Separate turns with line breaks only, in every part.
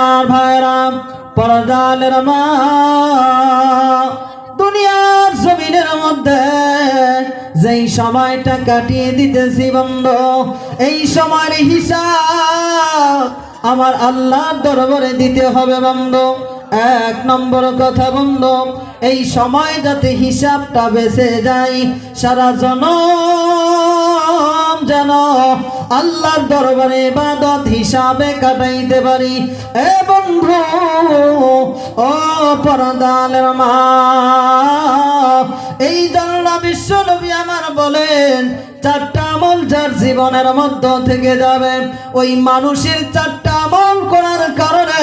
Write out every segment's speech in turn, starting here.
আমার ভাইরা, পর্দার মা, দুনিয়ার জমিনের মধ্যে যেই সময়টা কাটিয়ে দিতেছি বন্ধু, এই সময়ের হিসাব আমার আল্লাহর দরবারে দিতে হবে বন্ধু। এক নম্বর কথা বন্ধু, এই সময় যাতে হিসাবটা বেঁচে যায়, সারা জনম যেন আল্লাহর দরবারে ইবাদত হিসাবে কাটাইতে পারি। এ বন্ধু, ও পর্দার মা, এই জন্য বিশ্ব নবী আমার বলেন, চারটা আমল যার জীবনের মধ্য থেকে যাবে, ওই মানুষের চারটা আমল করার কারণে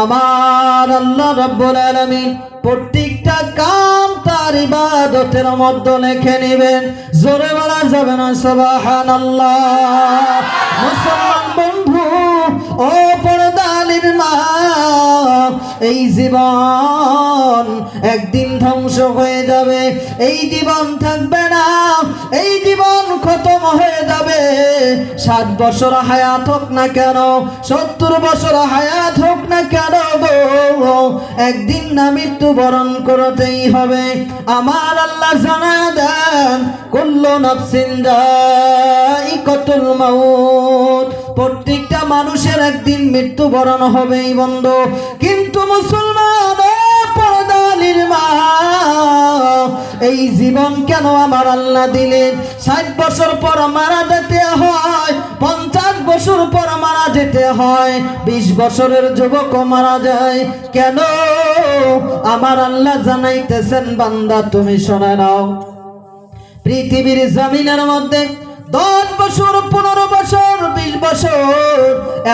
আমার আল্লাহ রাব্বুল আলামিন প্রত্যেকটা কাম তার ইবাদতের মধ্যে লিখে নেবেন। জোরে বলা যাবে না সুবহানাল্লাহ? মুসলমান বন্ধু, ও পর্দার মা, এই জীবন একদিন ধ্বংস হয়ে যাবে, এই জীবন থাকবে না, এই জীবন খতম হয়ে যাবে। 60 বছর হায়াত হোক না কেন, 70 বছর হায়াত হোক না কেন গো, একদিন না মৃত্যুবরণ করতেই হবে। আমার আল্লাহ জানায়া দেন, কুল্লু নাফসিন যায়িকাতুল মাউত, প্রত্যেকটা মানুষের একদিন মৃত্যুবরণ হবেই বন্ধু। কিন্তু মুসলমান, পর্দার মা, এই জীবন কেন আমার আল্লাহ দিলেন? 60 বছর পর মারা যেতে হয়, 50 বছর পর মারা যেতে হয়, 20 বছরের যুবক মারা যায় কেন? আমার আল্লাহ জানাইতেছেন, বান্দা তুমি শুনে নাও, পৃথিবীর জমিনের মধ্যে 10 বছর, 15 বছর, 20 বছর,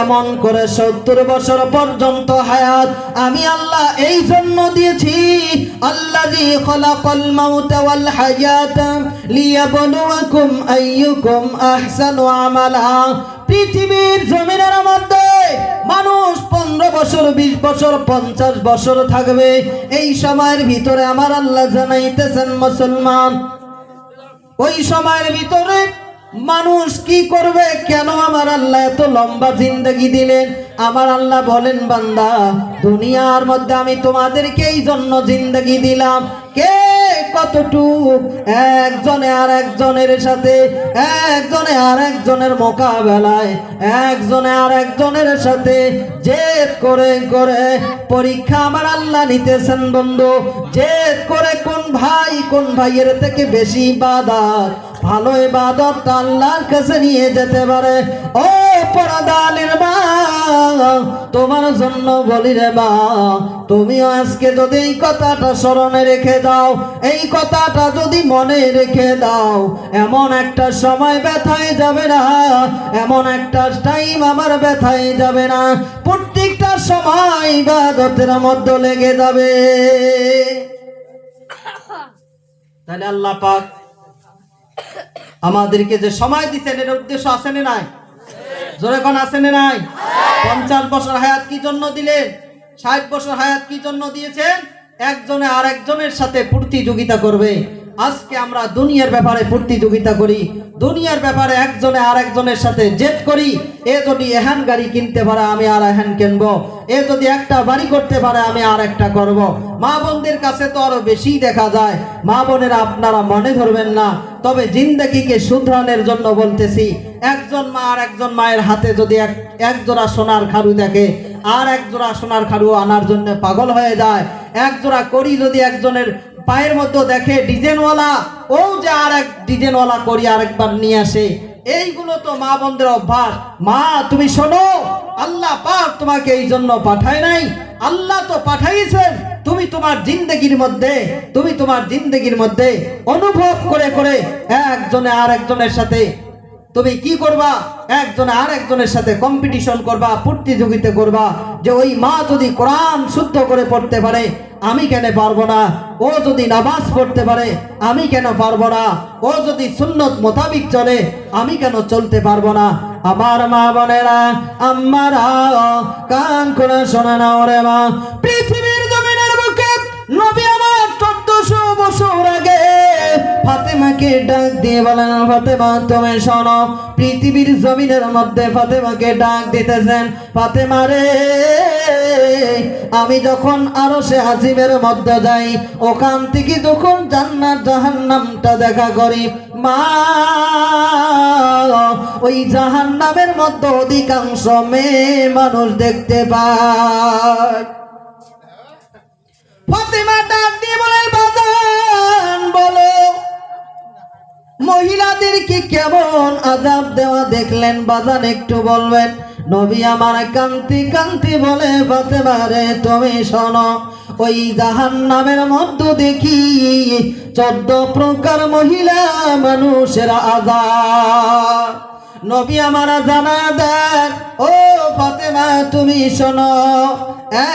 এমন করে 70 বছর পর্যন্ত হায়াত আমি আল্লাহ এই জন্য দিয়েছি, আল্লাযী খালাকাল মাউতা ওয়াল হায়াতা লিয়াবলুয়াকুম আইয়ুকুম আহসানু আমালা। পৃথিবীর জমিনের মধ্যে মানুষ 15 বছর, 20 বছর, 50 বছর থাকবে। এই সময়ের ভিতরে আমার আল্লাহ জানাইতেছেন, মুসলমান, ওই সময়ের ভিতরে মানুষ কি করবে? কেন আমার আল্লাহ এত লম্বা জিন্দেগি দিলেন? আমার আল্লাহ বলেন, বান্দা, দুনিয়ার মধ্যে আমি তোমাদেরকে এই জন্য জিন্দেগি দিলাম, কে কতটুক একজনে আর একজনের সাথে, একজনে আর একজনের মোকাবেলায়, একজনে আর একজনের সাথে জেদ করে করে পরীক্ষা আমার আল্লাহ নিতেছেন বন্ধু। জেদ করে কোন ভাইয়ের থেকে বেশি ইবাদত, ভালো ইবাদত আল্লাহর কাছে নিয়ে যেতে পারে। ও পর্দার মা, তোমার জন্য বলি রে মা, তুমিও আজকে যদি এই কথাটা স্মরণে রেখে দাও, এই কথাটা যদি মনে রেখে দাও, এমন একটা সময় ব্যথায় যাবে না, এমন একটা টাইম আমার ব্যথায় যাবে না, প্রত্যেকটা সময় ইবাদতের মধ্যে লেগে যাবে। তাহলে আল্লাহ পাক আমাদেরকে যে সময় দিচ্ছেন, এর উদ্দেশ্য আছে না নাই? জোরে কোন আছে না নাই? 50 বছর হায়াত কি জন্য দিলেন? 60 বছর হায়াত কি জন্য দিয়েছেন? একজনে আর একজনের সাথে প্রতিযোগিতা করবে। আজকে আমরা দুনিয়ার ব্যাপারে প্রতিযোগিতা করি, দুনিয়ার ব্যাপারে একজনে আর একজনের সাথে জেদ করি। এ যদি এহান গাড়ি কিনতে পারে, আমি আর এহান কিনবো। এ যদি একটা বাড়ি করতে পারে, আমি আর একটা করব। মা বোনদের কাছে তো আরো বেশি দেখা যায়। মা বোনেরা, আপনারা মনে ধরবেন না, তবে জিন্দেগিকে শুধরানোর জন্য বলতেছি। একজন মা আর একজন মায়ের হাতে যদি এক জোড়া সোনার খাড়ু দেখে, আর এক জোড়া সোনার খাড়ু আনার জন্য পাগল হয়ে যায়। এক জোড়া করি যদি একজনের পায়ের মধ্যে দেখে ডিজাইনওয়ালা, ও যে আর এক ডিজাইনওয়ালা করি আরেকবার নিয়ে আসে। এইগুলো তো মা বোনদের অভ্যাস। মা, তুমি শোনো, আল্লাহ পাক তোমাকে এই জন্য পাঠায় নাই, আল্লাহ তো পাঠাইছেন তুমি তোমার জিন্দেগির মধ্যে অনুভব করে করে একজনে আর একজনের সাথে তুমি কি করবা? একজনে আর একজনের সাথে কম্পিটিশন করবা, প্রতিযোগিতা করবা, যে ওই মা যদি কোরআন শুদ্ধ করে পড়তে পারে, আমি কেন পারবো না? ও যদি নামাজ পড়তে পারে, আমি কেন পারবো না? ও যদি সুন্নত মোতাবিক চলে, আমি কেন চলতে পারবো না? আমার মা বোনেরা, আমারা কান করে শোনা নাও রে মা, পৃথিবীর জমিনের বুকে নবী আমার 1400 বছর আগে ফাতেমাকে ডাক দিয়ে বলেন, ফাতেমা তুমি শোনো। পৃথিবীর জমিনের মধ্যে ফাতেমাকে ডাক দিতেছেন, ফাতেমা রে, আমি যখন আরশে আজিমের মধ্যে যাই, ওখান থেকে যখন জান্নাত জাহান্নামটা দেখা করি মা, ওই জাহান্নামের মধ্যে অধিকাংশ মেয়ে মানুষ দেখতে পায়। ফাতেমা ডাক দিয়ে বলে, বাজান বলো, মহিলাদের কি কেমন আযাব দেওয়া দেখলেন বাজান, একটু বলবেন? নবী আমার কান্তি কান্তি বলে, ফাতেমা রে তুমি শোনো, ওই জাহান্নামের মধ্যে দেখি 14 প্রকার মহিলা মানুষের আযাব। নবী আমার জানা দেন, ও ফাতেমা তুমি শোনো,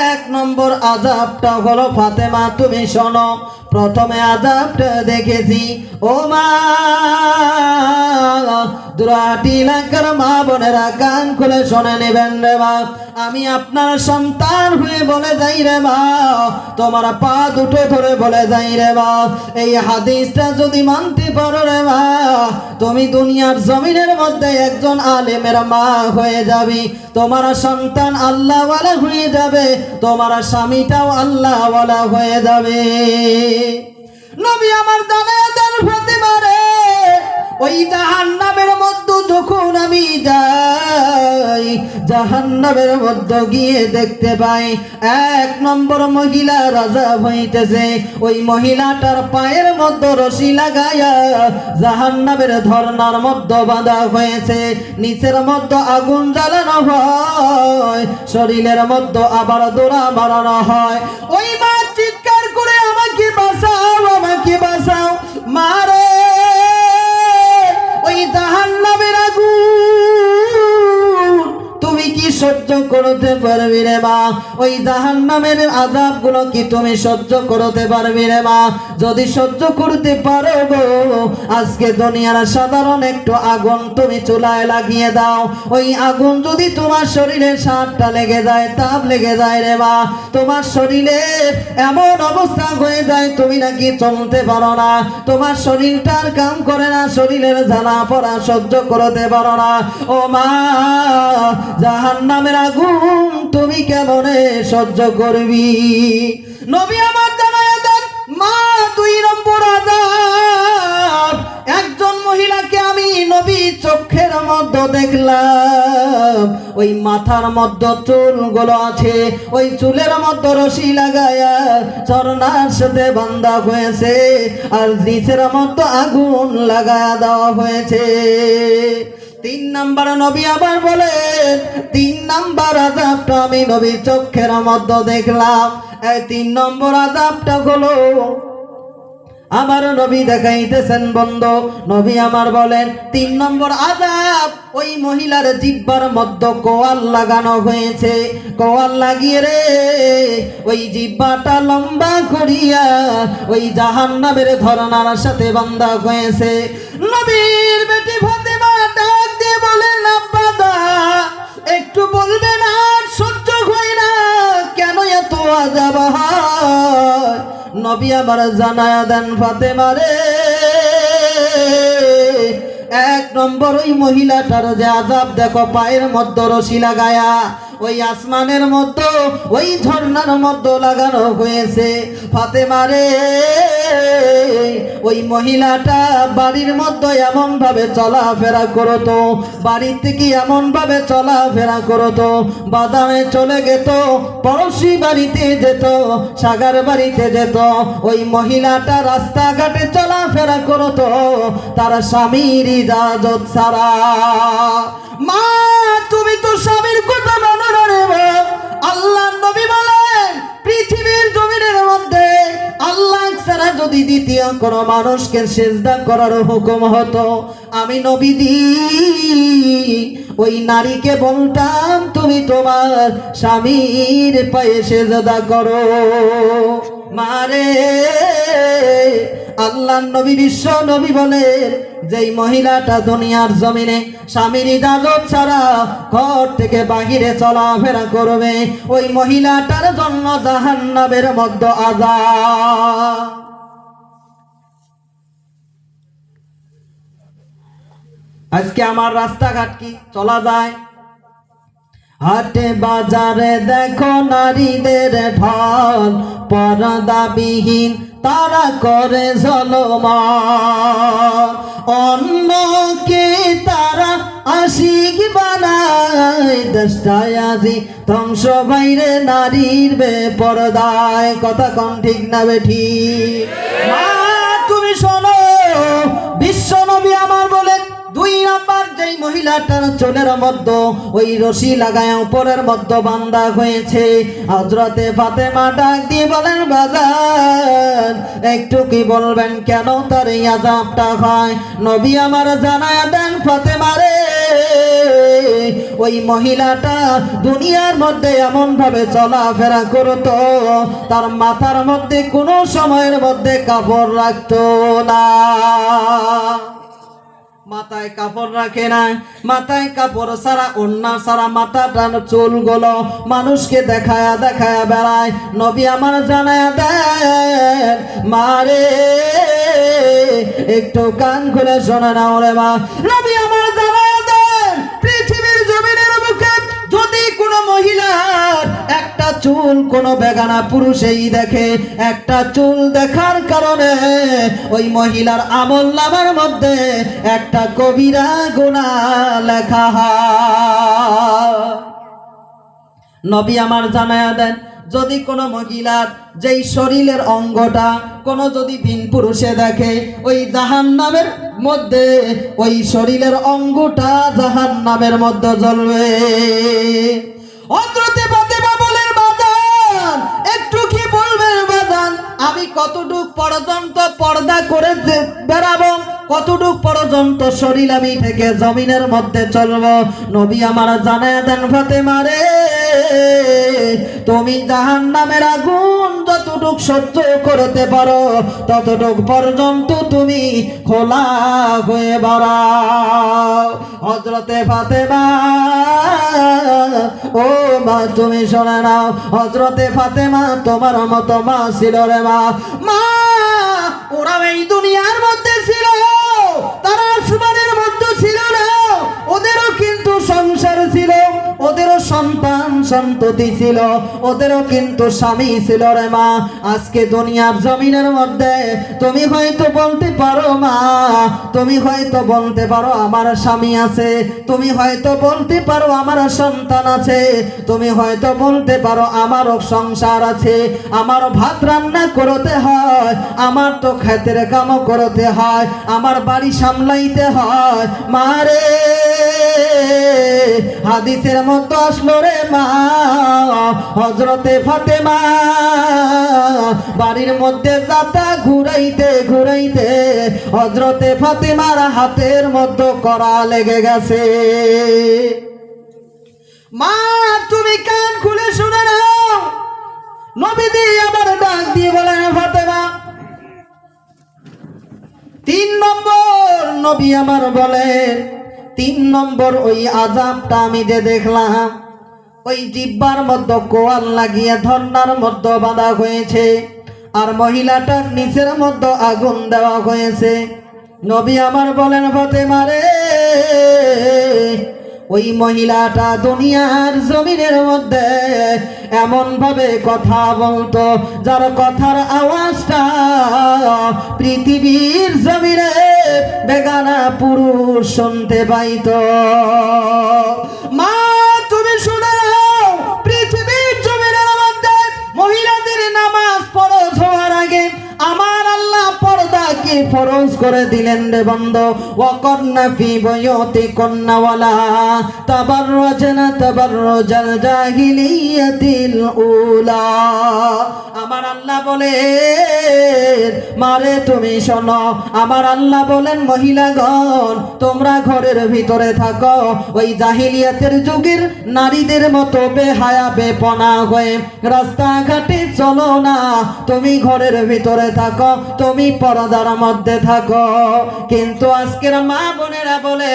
1 নম্বর আযাবটা হলো, ফাতেমা তুমি শোনো, প্রথমে আযাবটা দেখেছি ও মা, দুরাটি এলাকার মা বোনেরা কান খুলে শুনে নেবেন রে মা, আমি আপনার সন্তান হয়ে বলে যাই রে মা, তোমার পা দুটো ধরে বলে যাই রে মা, এই হাদিসটা যদি মানতে পারো রে মা, তুমি দুনিয়ার জমিনের মধ্যে একজন আলেমের মা হয়ে যাবি, তোমার সন্তান আল্লাহওয়ালা হয়ে যাবে, তোমার স্বামীটাও আল্লাহওয়ালা হয়ে যাবে। নবী আমার জানায় দেন, ফাতেমা রে, ওই জাহান্নামের মধ্যে যখন আমি যাই, জাহান্নামের মধ্যে গিয়ে দেখতে পাই 1 নম্বর মহিলা রাজা হইতেছে, ওই মহিলাটার পায়ের মধ্যে রশি লাগায়া জাহান্নামের ধরনার মধ্যে বাঁধা হয়েছে, নিচের মধ্যে আগুন জ্বালানো হয়, শরীরের মধ্যে আবার দোড়া মারানো হয়। ওই মা চিৎকার করে, আমাকে বাঁচাও, আমাকে বাঁচাও মারে, ওই জাহান্নামের আগুন তুমি কি সহ্য করতে পারবি রে মা? ওই জাহান্নামের আযাবগুলো কি তুমি সহ্য করতে পারবি রে মা? যদি সহ্য করতে পারো গো, আজকে দুনিয়ার সাধারণ একটু আগুন তুমি চুলায় লাগিয়ে দাও, ওই আগুন যদি তোমার শরীরে সাতটা লেগে যায়, তাপ লেগে যায় রে মা, তোমার শরীরে এমন অবস্থা হয়ে যায় তুমি নাকি চলতে পারো না, তোমার শরীরটার কাম করে না, শরীরের জ্বালা পড়া সহ্য করতে পারো না। ও মা, জাহান্নামের আগুন তুমি কেমনে সহ্য করবি? নবী আমার জানায় দেন, মা 2 নম্বর আযাব, একজন মহিলাকে আমি নবী চোখের মধ্যে দেখলাম, ওই মাথার মধ্যে চুলগুলো আছে, ওই চুলের মধ্যে রশি লাগায়া চরনার সাথে বাঁধা হয়েছে, আর নিচের মধ্যে আগুন লাগায়া দেওয়া হয়েছে। 3 নাম্বার নবী আবার বলেন, 3 নাম্বার আযাবটা আমি নবী চোখের মধ্যে দেখলাম। এই 3 নম্বর আযাবটা হলো আমার নবী দেখাইতেছেন বন্ধু। নবী আমার বলেন 3 নম্বর আযাব, ওই মহিলার জিহ্বার মধ্যে কোয়াল লাগানো হয়েছে, কোয়াল লাগিয়ে রে ওই জিহ্বাটা লম্বা করিয়া ওই জাহান্নামের ধরনার সাথে বাঁধা হয়েছে। নবীর বেটি ফাতেমা ডাক দিয়ে বলেন, আব্বা দা একটু বলবেন, আর সহ্য হয় না, কেন এত আযাব হয়? নবী আবার জানায়া দেন, ফাতেমা রে, 1 নম্বর ওই মহিলাটার যে আযাব দেখো, পায়ের মধ্যে রশি লাগায়া ওই আসমানের মধ্যে ওই ঝর্ণার মধ্যে লাগানো হয়েছে। ফাতেমা রে, ওই মহিলাটা বাড়ির মধ্যে এমন ভাবে চলাফেরা করতো, বাড়ির থেকে এমন ভাবে চলাফেরা করতো, বাজারে চলে যেত, পড়োশি বাড়িতে যেত, সাগার বাড়িতে যেত, ওই মহিলাটা রাস্তাঘাটে চলাফেরা করতো তার স্বামীর ইজাজত ছাড়া। মা তুমি তো স্বামীর কথা মানো না রে মা। আল্লাহ নবী বলেন, পৃথিবীর জমিনের মধ্যে আল্লাহ ছাড়া যদি দ্বিতীয় কোনো মানুষকে সিজদা করার হুকুম হতো, আমি নবীজি ওই নারীকে বলতাম, তুমি তোমার স্বামীর পায়ে সিজদা করো। মারে, আল্লাহ নবী বিশ্ব নবী বলে, যেই মহিলাটা দুনিয়ার জমিনে স্বামীর ইজাজত ছাড়া ঘর থেকে বাহিরে চলাফেরা করবে, ওই মহিলাটার জন্য জাহান্নামের মধ্যে আযাব। আজকে আমার রাস্তাঘাট কি চলা যায়? হাটে বাজারে দেখো নারীদের ঢল, পর্দাবিহীন তারা করে জলমান, অন্যকে তারা আশিক বানায়, দেশটায় আজি ধ্বংস বাইরে নারীর বেপরদায়। কথা কোন ঠিক না বেঠিক? মা তুমি শোনো, বিশ্ব নবী আমার বলে 2 নাম্বার যেই মহিলাটার চুলের মধ্যে ওই রশি লাগায় উপরের মধ্যে বান্ধা হয়েছে, হযরতে ফাতেমা ডাক দিয়ে বলেন, বাজার একটু কি বলবেন কেন তার এই আযাবটা হয়? নবী আমার জানায়া দেন, ফাতেমা রে, ওই মহিলাটা দুনিয়ার মধ্যে এমন ভাবে চলাফেরা করতো, তার মাথার মধ্যে কোনো সময়ের মধ্যে কাপড় রাখতো না। মাথায় কাপড় রাখে না, মাথায় কাপড় সারা ওন্না সারা মাথাটার চুলগুলো মানুষকে দেখায়া দেখায়া বেড়ায়। নবী আমার জানায়া দেন, মারে একটু কান খুলে শোনে না ওরে মা। নবী আমার জানায়া দেন, পৃথিবীর জমিনের বুকে যদি কোনো মহিলার একটা চুল কোনো বেগানা পুরুষেই দেখে, একটা চুল দেখার কারণে ওই মহিলার আমলনামার মধ্যে একটা কবিরা গুনাহ লেখা হয়। নবী আমার জানায়া দেন, যদি কোনো মহিলার যেই শরীরের অঙ্গটা কোনো যদি ভিন পুরুষে দেখে, ওই জাহান্নামের মধ্যে ওই শরীরের অঙ্গটা জাহান্নামের মধ্যে জ্বলবে। হযরতে ফাতেমা বলেন, বাজান একটু কি বলবেন বাজান, আমি কতটুক পর্যন্ত পর্দা করে বেড়াবো, কতটুক পর্যন্ত শরীর আমি থেকে জমিনের মধ্যে চলবো? নবী আমার জানায়া দেন, ফাতেমা রে, তুমি জাহান্নামের আগুন যতটুক সহ্য করতে পারো ততটুক পর্যন্ত তুমি খোলা হয়ে বেড়াও। হযরতে ফাতেমা, ও মা তুমি শোনে নাও, হযরতে ফাতেমা তোমার মতো মা ছিল রে মা। মা ওরা এই দুনিয়ার মধ্যে ছিল, তারা আসমানের মধ্যে ছিল না, ওদেরও কিন্তু সংসার ছিল, ওদেরও সন্তান সন্ততি ছিল, ওদেরও কিন্তু স্বামী ছিল রে মা। আজকে দুনিয়ার জমিনের মধ্যে তুমি হয়তো বলতে পারো মা, তুমি হয়তো বলতে পারো আমার স্বামী আছে, তুমি হয়তো বলতে পারো আমার সন্তান আছে, তুমি হয়তো বলতে পারো আমারও সংসার আছে, আমারও ভাত রান্না করতে হয়, আমার তো খেতের কামও করতে হয়, আমার বাড়ি সামলাইতে হয়। মারে হাদিসের মতো আসলো রে মা, হযরতে ফাতেমা বাড়ির মধ্যে যাতা ঘুরাইতে ঘুরাইতে হযরতে ফাতেমার হাতের মধ্যে কড়া লেগে গেছে। মা তুমি কান খুলে শুনে নাও, নবীজি আবার ডাক দিয়ে বলেন, ফাতেমা 3 নম্বর নবী আমার বলেন, 3 নম্বর ওই আযাবটা আমি যে দেখলাম, ওই জিহ্বার মধ্যে কোয়াল লাগিয়ে ধন্নার মধ্যে বাঁধা হয়েছে, আর মহিলাটার নিচের মধ্যে আগুন দেওয়া হয়েছে। নবী আমার বলেন, ফাতেমা রে, ওই মহিলাটা দুনিয়ার জমিনের মধ্যে এমন ভাবে কথা বলতো, যার কথার আওয়াজটা পৃথিবীর জমিনে বেগানা পুরুষ শুনতে পাইতো। মা তুমি শুনে নাও, পৃথিবীর জমিনের মধ্যে মহিলাদের নামাজ ফরজ হওয়ার আগে আমার আল্লাহ পর্দাকে ফরজ করে দিলেন রে বন্ধু। ওয়াকরনা ফি বুয়ুতিকুন্না ওয়ালা তাবাররাজনা তাবাররুজাল জাহিলিয়াতিল উলা। আমার আল্লাহ বলেন, মারে তুমি শোনো, আমার আল্লাহ বলেন, মহিলাগণ তোমরা ঘরের ভিতরে থাকো, ওই জাহিলিয়াতের যুগের নারীদের মতো বেহায়া বেপনা হয়ে রাস্তাঘাটে চলো না, তুমি ঘরের ভিতরে থাকো, তুমি পর্দার মধ্যে থাকো। কিন্তু আজকের মা বোনেরা বলে,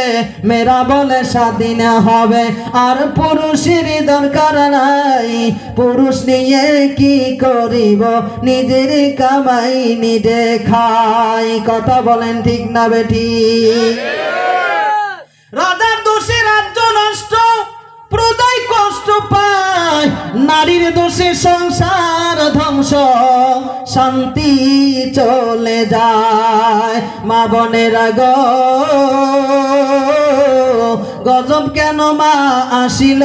মেয়েরা বলে স্বাধীন হবে, আর পুরুষের দরকার নাই, পুরুষ নিয়ে কি করিব, নিজের কামাই নিজে খাই। কথা বলেন ঠিক না বেঠিক? রাজার দোষে রাজ্য নষ্ট, প্রজায় কষ্ট পায়, নারীর দোষে সংসার ধ্বংস, শান্তি চলে যায়। মা বোনেরা গো, গজব কেন মা আসিল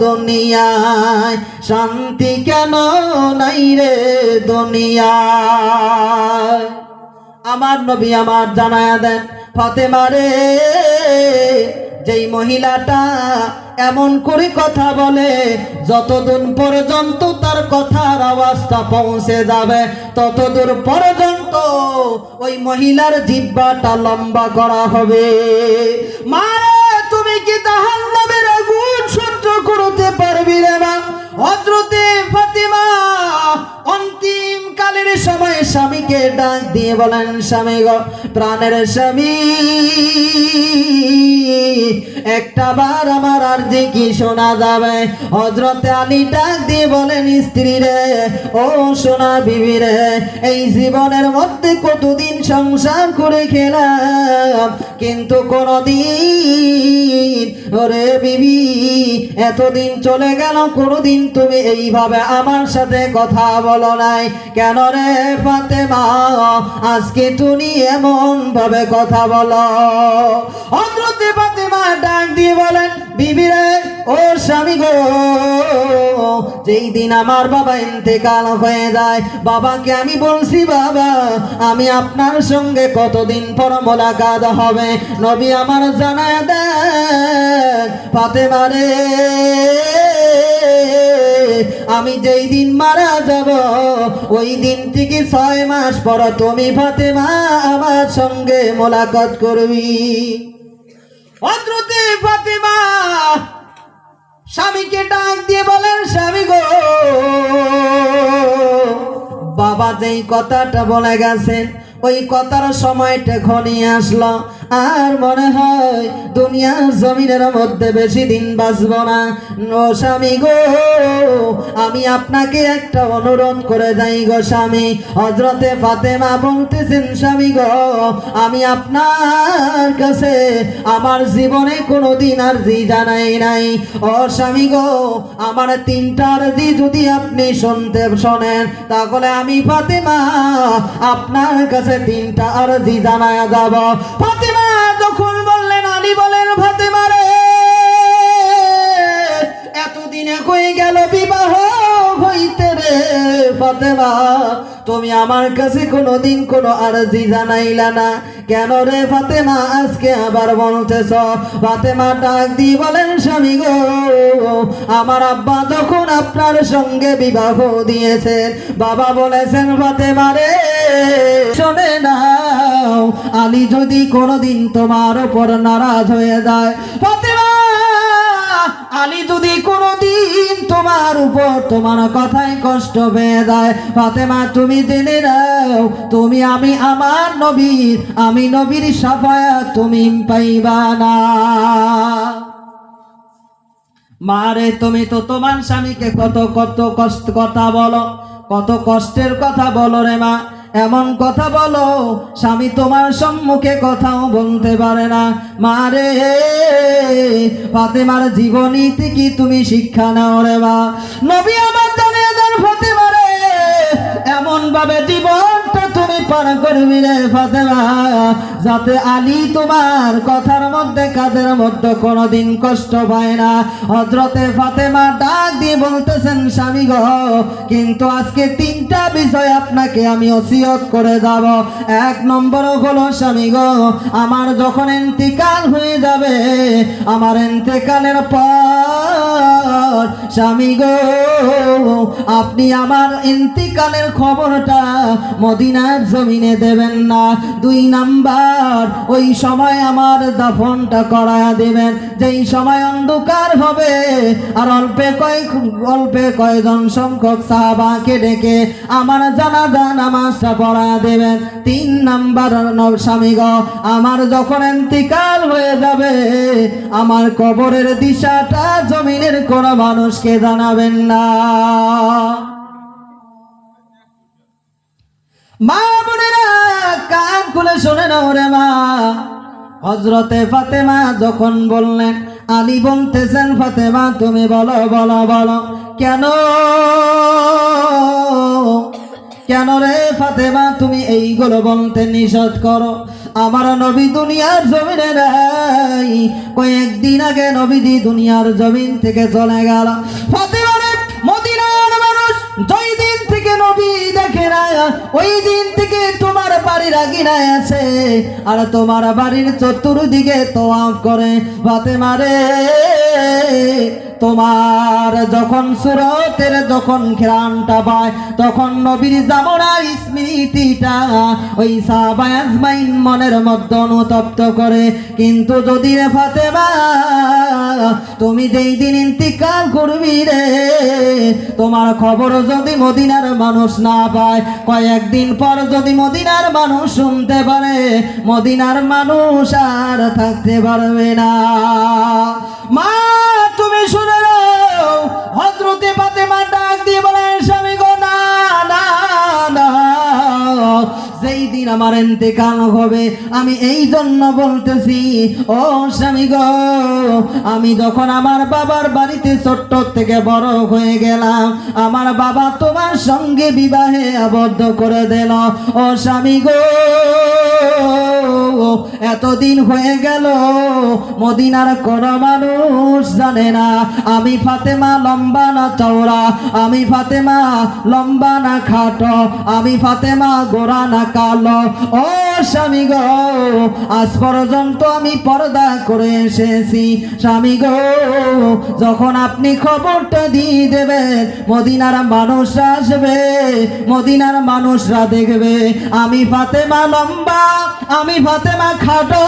দুনিয়ায়, শান্তি কেন নাই রে দুনিয়ায়। আমার নবী আমার জানায়া দেন, ফাতেমা রে, যেই মহিলাটা এমন করে কথা বলে, যতদূর পর্যন্ত তার কথার আওয়াজটা পৌঁছে যাবে ততদূর পর্যন্ত ওই মহিলার জিহ্বাটা লম্বা করা হবে। মা, তুমি কি জাহান্নামের আগুন সহ্য করতে পারবি রে মা? হযরতে ফাতেমা অন্তিম কালের সময় স্বামীকে ডাক দিয়ে বলেন, স্বামী গো, প্রাণের স্বামী, একটা বার আমার আরজি কি শোনা যাবে? হযরতে আলী ডাক দিয়ে বলেন, স্ত্রী রে, ও সোনা বিবি রে, এই জীবনের মধ্যে কতদিন সংসার করে খেলাম, কিন্তু কোনদিন, ওরে বিবি, এতদিন চলে গেল, কোনদিন তুমি এইভাবে আমার সাথে কথা বলো নাই কেন রে ফাতেমা? আজকে তুমি এমন ভাবে কথা বলো। হযরতে ফাতেমা ডাক দিয়ে বলেন, বিবি রে, ও স্বামী গো, যেই দিন আমার বাবা ইন্তেকাল হয়ে যায়, বাবাকে আমি বলছি, বাবা, আমি আপনার সঙ্গে কতদিন পর মোলাকাত হবে? নবী আমার জানায় দেন, ফাতেমা রে, আমি যেই দিন মারা যাব ওই দিন থেকে 6 মাস পর তুমি ফাতেমা আমার সঙ্গে মোলাকাত করবি। হযরতে ফাতেমা স্বামীকে ডাক দিয়ে বলেন, স্বামী গো, বাবা যেই কথাটা বলে গেছেন ওই কথার সময়টা ঘনিয়ে আসলো, আর মনে হয় দুনিয়ার জমিনের মধ্যে বেশি দিন বাঁচব না। ও স্বামী গো, আমি আপনাকে একটা অনুরোধ করে যাই গো স্বামী। হযরতে ফাতেমা বলতেছেন, স্বামী গো, আমি আপনার কাছে আমার জীবনে কোনোদিন আরজি জানাই নাই। ও স্বামী গো, আমার 3টা আরজি যদি আপনি শোনেন, তাহলে আমি ফাতেমা আপনার কাছে 3টা আরজি জানায়া যাব। ফাতেমা যখন বললেন, আলী বলেন, ফাতেমা রে, এতদিনে হয়ে গেল বিবাহ হইতে রে ফাতেমা, তুমি আমার কাছে কোনোদিন কোনো আরজি জানাইলা না কেন রে ফাতেমা? আজকে আবার বলতেছ? ফাতেমা ডাক দিয়ে বলেন, স্বামী গো, আমার আব্বা যখন আপনার সঙ্গে বিবাহ দিয়েছেন, বাবা বলেছেন, ফাতেমা রে, শোনে নাও, আলী যদি কোনোদিন তোমার উপর নারাজ হয়ে যায়, ফাতেমা, আলী যদি কোনোদিন তোমার উপর তোমার কথায় কষ্ট পেয়ে যায়, ফাতেমা, তুমি জেনে নাও, তুমি আমার নবীর, আমি নবীর শাফায়াত তুমি পাইবা না। মারে, তুমি তো তোমার স্বামীকে কত কত কষ্ট কথা বলো, কত কষ্টের কথা বলো রে মা, এমন কথা বলো স্বামী তোমার সম্মুখে কথাও বলতে পারে না। মারে, ফাতেমার জীবনী থেকে তুমি শিক্ষা নাও রে মা। নবী আমার জানিয়ে দেন, ফাতেমা রে, এমন ভাবে জীবনটা তুমি পার করবি রে ফাতেমা, যাতে আলী তোমার কথার মধ্যে, কাজের মধ্যে কোনোদিন কষ্ট পায় না। হযরতে ফাতেমা ডাক দিয়ে বলতেছেন, স্বামী গো, কিন্তু আজকে 3টা বিষয় আপনাকে আমি ওসিয়ত করে যাব। 1 নম্বর হলো, স্বামী গো, আমার যখন ইন্তেকাল হয়ে যাবে, আমার ইন্তেকালের পর স্বামী গো, আপনি আমার ইন্তেকালের খবরটা মদিনার জমিনে দেবেন না। 2 নাম্বার, ওই সময় আমার দাফনটা করায়া দেবেন, যেই সময় অন্ধকার হবে, আর অল্পে কয়জন সংখ্যক সাহাবাকে ডেকে আমার জানাজা নামাজটা পড়ায়া দেবেন। 3 নাম্বার, স্বামী গো, আমার যখন ইন্তেকাল হয়ে যাবে, আমার কবরের দিশাটা জমিনের কোন মানুষকে জানাবেন না। মা বোনেরা, কান খুলে শুনে নাও রে মা, হযরতে ফাতেমা যখন বললেন, আলী বলতেছেন, ফাতেমা তুমি বলো বলো বলো, কেন কেন রে ফাতেমা তুমি এইগুলো বলতে নিষেধ করো? আমার নবী দুনিয়ার জমিনে নাই, কয়েকদিন আগে নবীজি দুনিয়ার জমিন থেকে চলে গেল। ফাতেমা রে, মদিনার মানুষ যেই দিন থেকে নবী দেখে না, ওই দিন থেকে তোমার বাড়ির আগিনায় আছে আর তোমার বাড়ির চতুর্দিকে তোয়াফ করে। ফাতেমা রে, তোমার যখন সুরতের যখন ঘ্রাণটা পায়, তখন নবীর জামানার স্মৃতিটা ওই সাহাবায়ে আজমাইন মনের মধ্যে অনুতপ্ত করে। কিন্তু যদি রে ফাতেমা তুমি যেই দিন ইন্তিকাল করবি রে, তোমার খবর যদি মদিনার মানুষ না পায়, কয়েকদিন পর যদি মদিনার মানুষ শুনতে পারে, মদিনার মানুষ আর থাকতে পারবে না। মা তুমি শুনে নাও। হযরতে ফাতেমা ডাক দিয়ে বলেন, স্বামী গো, না না না, যেই দিন আমার ইন্তেকাল হবে আমি এই জন্য বলতেছি, ও স্বামী গো, আমি যখন আমার বাবার বাড়িতে ছোট্ট থেকে বড় হয়ে গেলাম, আমার বাবা তোমার সঙ্গে বিবাহে আবদ্ধ করে দিল। ও স্বামী গো, এতদিন হয়ে গেল মদিনার কোন মানুষ জানে না আমি ফাতেমা লম্বা না চওড়া, আমি ফাতেমা লম্বা না খাটো, আমি ফাতেমা গোরা না কালো। ও স্বামী গো, আজ পর্যন্ত আমি পর্দা করে এসেছি। স্বামী গো, যখন আপনি খবরটা দিয়ে দেবেন, মদিনার মানুষরা আসবে, মদিনার মানুষরা দেখবে আমি ফাতেমা লম্বা, আমি ফাতেমা খাটো,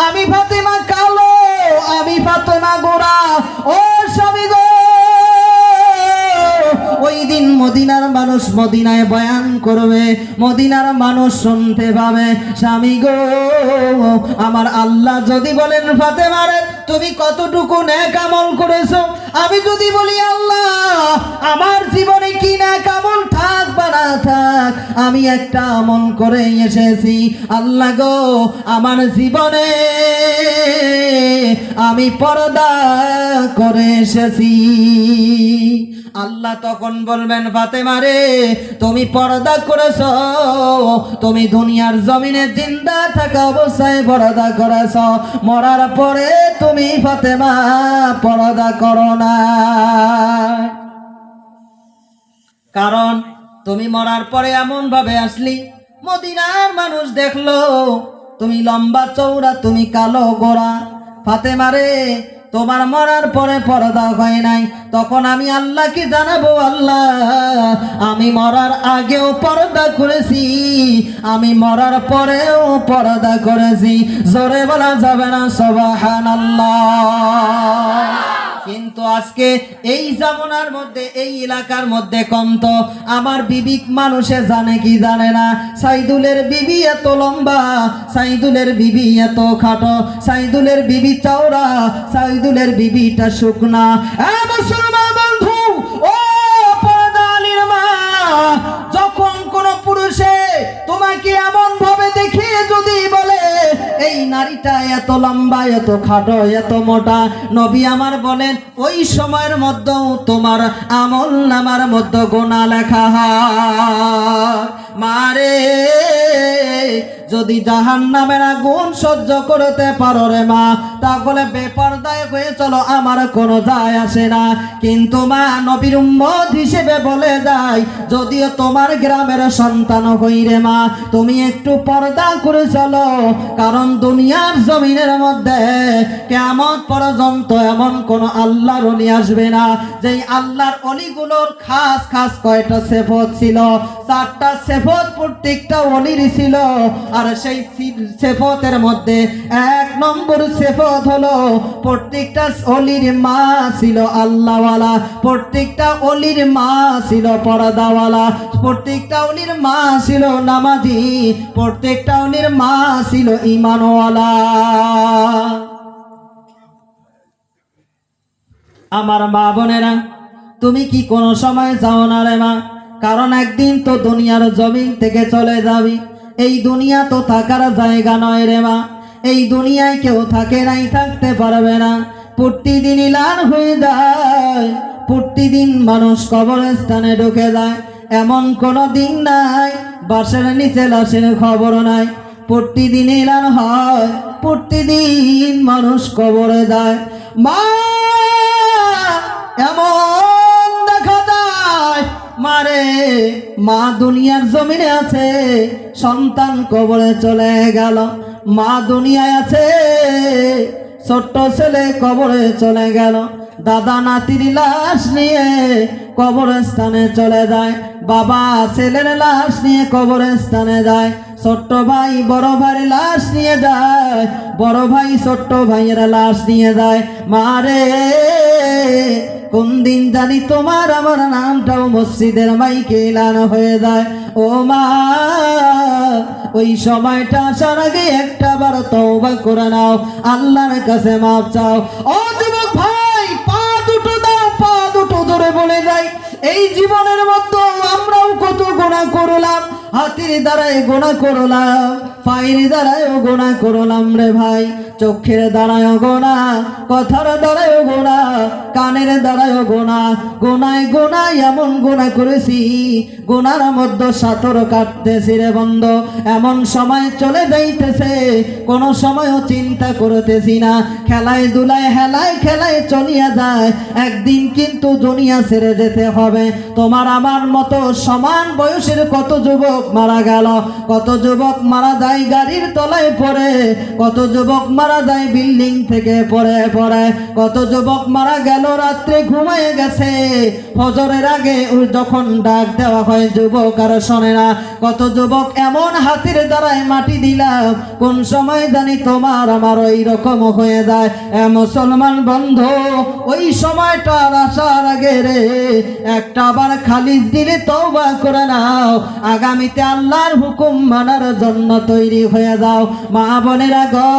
আমি ফাতেমা কালো, আমি ফাতেমা গোরা। ও স্বামী গো, ওই দিন মদিনার মানুষ মদিনায় বয়ান করবে, মদিনার মানুষ শুনতে পাবে। স্বামী গো, আমার আল্লাহ যদি বলেন, ফাতেমা রে তুমি কতটুকু নেক আমল করেছো, আমি যদি বলি আল্লাহ আমার জীবনে কি নেক আমল থাক বা না থাক, আমি একটা আমল করে এসেছি, আল্লাহ গো আমার জীবনে আমি পর্দা করে এসেছি। আল্লাহ তখন বলবেন, ফাতেমা রে তুমি পর্দা করেছো, তুমি দুনিয়ার জমিনে জিন্দা থাকা অবস্থায় পর্দা করেছো, মরার পরে তুমি ফাতেমা পর্দা করো না। কারণ তুমি মরার পরে এমন ভাবে আসলি, মদিনার মানুষ দেখলো তুমি লম্বা চওড়া, তুমি কালো গোরা। ফাতেমা রে, তোমার মরার পরে পর্দা হয় নাই, তখন আমি আল্লাহকে জানাবো, আল্লাহ আমি মরার আগেও পর্দা করেছি, আমি মরার পরেও পর্দা করেছি। জোরে বলা যাবে না সুবহানাল্লাহ? কিন্তু আজকে এই জামানার মধ্যে, এই এলাকার মধ্যে কম তো আমার বিবি মানুষে জানে কি জানে না, সাইদুলের বিবি এত লম্বা, সাইদুলের বিবি এত খাটো, সাইদুলের বিবি চওড়া, সাইদুলের বিবিটা শুকনা। মুসলমান বন্ধু, ও পর্দালির মা, যখন কোন পুরুষে তোমাকে এমন ভাবে দেখে যদি বলে এই নারীটা এত লম্বা, এত খাটো, এত মোটা, নবী আমার বলেন ওই সময়ের মধ্যে তোমার আমল নামার মধ্যে গোনা লেখা হয়। মারে, যদি জাহান্নামের আগুন সহ্য করতে পারো রে মা, তাহলে বেপরদায় হয়ে চলো, আমার কোনো যায় আসে না। কিন্তু মা, নবীর উম্মত হিসেবে বলে যায়, যদিও তোমার গ্রামের সন্তান হই রে মা, তুমি একটু পর্দা করে চলো, কারণ দুনিয়ার জমিনের মধ্যে কিয়ামত পর্যন্ত এমন কোন আল্লাহর ওলি আসবে না যেই আল্লাহর ওলিগুলোর খাস খাস কয়টা সিফত ছিল, 4টা সিফত প্রত্যেকটা ওলির ছিল। আর সেই সিফতের মধ্যে 1 নম্বর সিফত হলো প্রত্যেকটা ওলির মা ছিল আল্লাহওয়ালা, প্রত্যেকটা ওলির মা ছিল পর্দাওয়ালা, প্রত্যেকটা ওলির মা ছিল নামাজি, প্রত্যেকটা ওলির মা ছিল ঈমানওয়ালা। আমার মা বোনেরা, তুমি কি কোনো সময় যাও না রে মা? কারণ একদিন তো দুনিয়ার জমিন থেকে চলে যাবি, এই দুনিয়া তো থাকার জায়গা নয় রে মা। এই দুনিয়ায় কেউ থাকে নাই, থাকতে পারবে না। প্রতিদিন এলান হয়ে যায়, প্রতিদিন মানুষ কবরস্থানে ঢুকে যায়। এমন কোনো দিন নাই বাসার নিচে লাশের খবর নাই। প্রতিদিন এলান হয়, প্রতিদিন মানুষ কবরে যায়। মা এমন দেখা যায়, মারে মা দুনিয়ার জমিনে আছে, সন্তান কবরে চলে গেল। মা দুনিয়ায় আছে, ছোট্ট ছেলে কবরে চলে গেল। দাদা নাতির লাশ নিয়ে কবরস্থানে চলে যায়। বাবা ছেলের লাশ নিয়ে কবরস্থানে যায়। ছোট্ট ভাই বড় ভাইয়ের লাশ নিয়ে যায়, বড় ভাই ছোট্ট ভাইয়ের লাশ নিয়ে যায়। মারে কোন দিন জানি তোমার আমার নামটাও মসজিদের মাইকে এলান হয়ে যায়। ও মা, ওই সময়টা আসার আগে একটা বার তওবা করে নাও, আল্লাহর কাছে মাপ চাও। ও যুবক ভাই, পা দুটো দাও, পা দুটো ধরে বলে যাই, এই জীবনের মধ্যে আমরাও কত গুনাহ করলাম। হাতির দ্বারাই গুনাহ করলাম, পায়ের দ্বারাইও গুনাহ করলাম রে ভাই। চোখের দ্বারাইও গুনাহ, কথার দ্বারাইও গুনাহ, কানের দ্বারাইও গুনাহ। গুনায় গুনায় এমন গুনাহ করেছি, গুনার মধ্যে সাঁতর কাটতেছি রে বন্ধু। এমন সময় চলে যাইতেছে, কোনো সময়ও চিন্তা করতেছি না। খেলায় দুলায় হেলায় খেলায় চলিয়া যায়, একদিন কিন্তু দুনিয়া ছেড়ে যেতে হবে। তোমার আমার মতো সমান বয়সের কত যুবক মারা গেল, কত যুবক মারা যায় গাড়ির তলায় পড়ে, কত যুবক মারা যায় বিল্ডিং থেকে পড়ে পড়ে, কত যুবক মারা গেল রাত্রে ঘুমায় গেছে, ফজরের আগে যখন ডাক দেওয়া হয় যুবক আর শোনে না। কত যুবক এমন হাতির দ্বারায় মাটি দিলাম, কোন সময় জানি তোমার আমার ওই রকম হয়ে যায়। মুসলমান বন্ধু, ওই সময়টা আসার আগে রে একটা বার খালিজ দিলে তওবা করে নাও, আগামীতে আল্লাহর হুকুম মানার জন্য তৈরি হয়ে যাও। মা বোনেরা গো,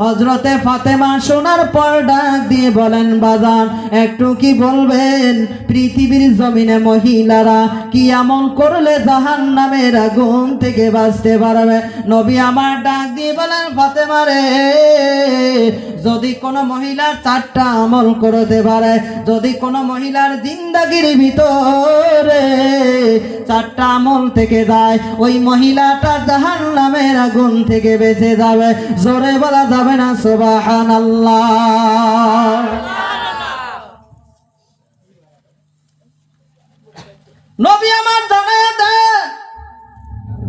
হযরতে ফাতেমা শোনার পর ডাক দিয়ে বলেন, বাজান একটু কি বলবেন পৃথিবীর জমিনে মহিলারা কি আমল করলে জাহান্নামের আগুন থেকে বাঁচতে পারবে? নবী আমার ডাক দিয়ে বলেন, ফাতেমা রে, যদি কোনো মহিলার 4টা আমল করতে পারে, যদি কোনো মহিলার জিন্দাগির ভিতরে 4টা আমল থেকে যায়, ওই মহিলাটা জাহান্নামের আগুন থেকে বেঁচে যাবে। জোরে বলা যাবে না সুবহানাল্লাহ? নবী আমার জানায়া দেন,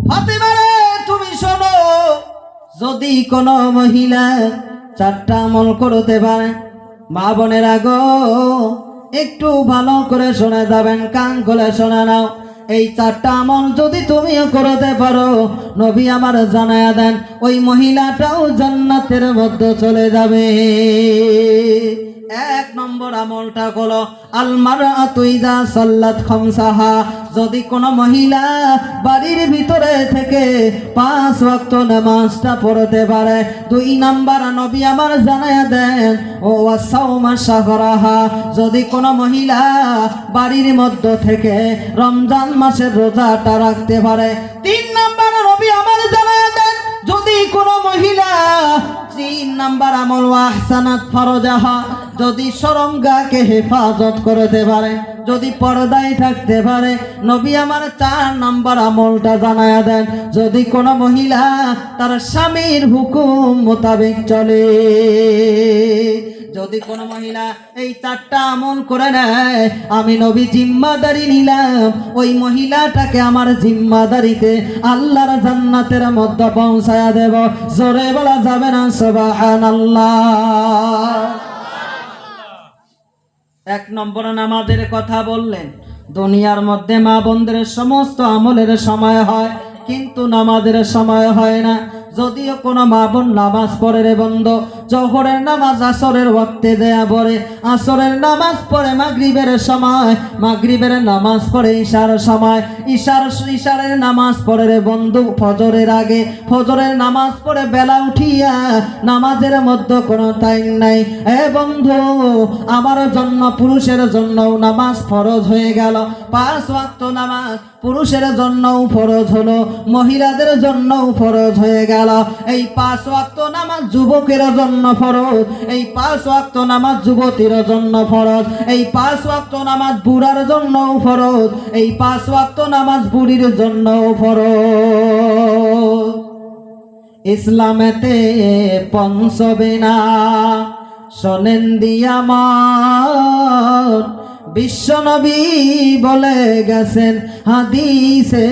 ফাতেমা রে তুমি শোনো, যদি কোনো মহিলা 4টা আমল করতে পারে, মা বোনেরা গো একটু ভালো করে শুনে যাবেন, কান খুলে শুনে নাও। এই 4টা আমল যদি তুমিও করতে পারো, নবী আমার জানায়া দেন ওই মহিলাটাও জান্নাতের মধ্যে চলে যাবে। 1 নম্বর আমলটা হলো আল মারআতু ইযা সাল্লাত খামসাহা, যদি কোনো মহিলা বাড়ির ভিতরে থেকে 5 ওয়াক্ত নামাজটা পড়তে পারে। 2 নাম্বার নবী আমার জানায়া দেন ও ওয়াসাউমা শাহরাহা, যদি কোনো মহিলা বাড়ির মধ্যে থেকে রমজান মাসের রোজাটা রাখতে পারে। 3 নাম্বার নবী আমার জানায়া দেন, যদি কোনো মহিলা 3 নাম্বার আমল ওয়াহসানাত ফরজাহা, যদি শরমগাকে হেফাজত করতে পারে, যদি পর্দায় থাকতে পারে। নবী আমার 4 নাম্বার আমলটা জানায়া দেন, যদি কোনো মহিলা তার স্বামীর হুকুম মোতাবেক চলে। যদি কোনো মহিলা এই 4টা আমল করে নেয়, আমি নবী জিম্মাদারি নিলাম ওই মহিলাটাকে আমার জিম্মাদারিতে আল্লাহর জান্নাতের মধ্যে পৌঁছায়া দেব। জোরে বলা যাবে না সুবহানাল্লাহ? 1 নম্বর নামাজের কথা বললেন। দুনিয়ার মধ্যে মা বোনদের সমস্ত আমলের সময় হয়, কিন্তু নামাজের সময় হয় না। যদিও কোনো মা বোন নামাজ পড়ে রে বন্ধু, জোহরের নামাজ আসরের ওয়াক্তে দেয়া পড়ে, আসরের নামাজ পড়ে মাগরিবের সময়, মাগরিবের নামাজ পড়ে ইশার সময়, ইশারের নামাজ পড়ে রে বন্ধু ফজরের আগে, ফজরের নামাজ পড়ে বেলা উঠিয়া। নামাজের মধ্যে কোনো টাইম নাই। এ বন্ধু, আমার জন্য পুরুষের জন্যও নামাজ ফরজ হয়ে গেল। 5 ওয়াক্ত নামাজ পুরুষের জন্যও ফরজ হলো, মহিলাদের জন্যও ফরজ হয়ে গেল। গেল। এই 5 ওয়াক্ত নামাজ যুবকের জন্য ফরজ, এই 5 ওয়াক্ত নামাজ যুবতীর জন্য ফরজ, এই 5 ওয়াক্ত নামাজ বুড়ার জন্য ফরজ, এই 5 ওয়াক্ত নামাজ বুড়ির জন্য ফরজ। ইসলামেতে পঞ্চবে না শোনেন দিয়া আমার বিশ্বনবী বলে গেছেন হাদিসে।